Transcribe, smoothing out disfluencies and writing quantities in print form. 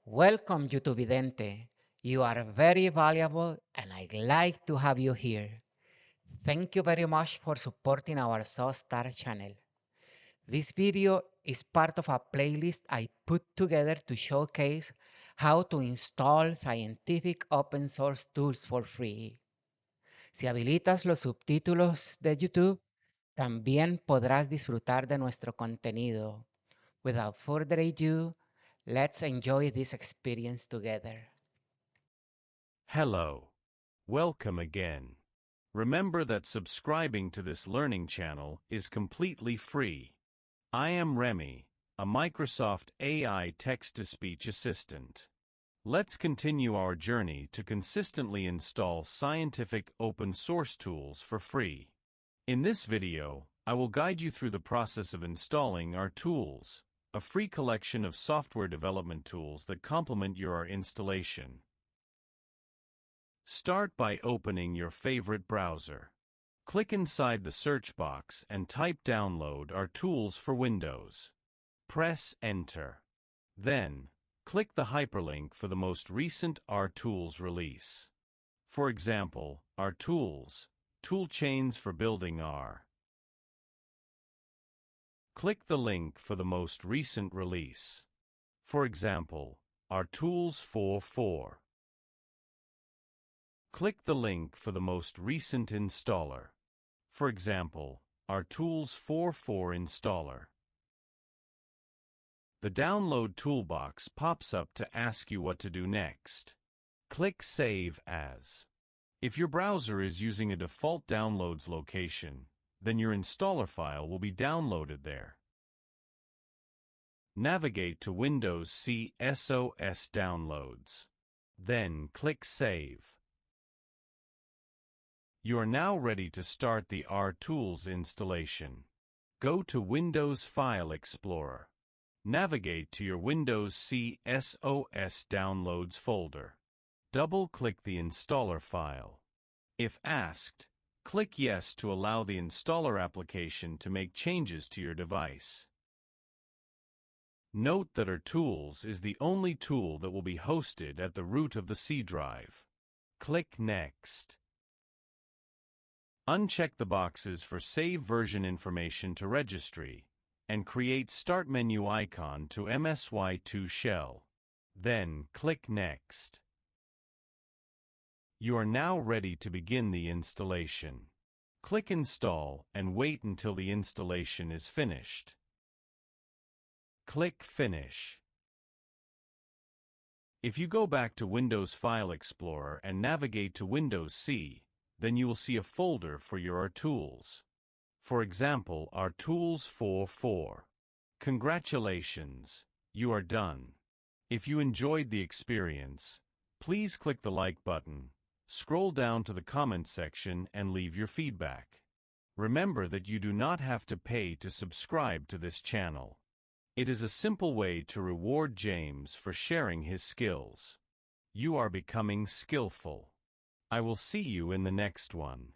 Welcome, YouTube-vidente. You are very valuable and I'd like to have you here. Thank you very much for supporting our S.O.S channel. This video is part of a playlist I put together to showcase how to install scientific open source tools for free. Si habilitas los subtítulos de YouTube, también podrás disfrutar de nuestro contenido. Without further ado, let's enjoy this experience together. Hello. Welcome again. Remember that subscribing to this learning channel is completely free. I am Remy, a Microsoft AI text-to-speech assistant. Let's continue our journey to consistently install scientific open source tools for free. In this video, I will guide you through the process of installing Rtools, a free collection of software development tools that complement your installation. Start by opening your favorite browser. Click inside the search box and type Download Rtools for Windows. Press Enter. Then, click the hyperlink for the most recent Rtools release. For example, Rtools, Toolchains for Building R. Click the link for the most recent release. For example, Rtools 4.4. Click the link for the most recent installer. For example, Rtools 4.4 installer. The download toolbox pops up to ask you what to do next. Click Save As. If your browser is using a default downloads location, then your installer file will be downloaded there. Navigate to Windows C S.O.S Downloads. Then click Save. You are now ready to start the Rtools installation. Go to Windows File Explorer. Navigate to your Windows C S.O.S Downloads folder. Double-click the installer file. If asked, click Yes to allow the installer application to make changes to your device. Note that Rtools is the only tool that will be hosted at the root of the C drive. Click Next. Uncheck the boxes for Save Version Information to Registry, and create Start Menu icon to MSY2 Shell. Then click Next. You are now ready to begin the installation. Click Install and wait until the installation is finished. Click Finish. If you go back to Windows File Explorer and navigate to Windows C, then you will see a folder for your Rtools. For example, Rtools 4.4. Congratulations, you are done. If you enjoyed the experience, please click the like button, scroll down to the comments section and leave your feedback. Remember that you do not have to pay to subscribe to this channel. It is a simple way to reward James for sharing his skills. You are becoming skillful. I will see you in the next one.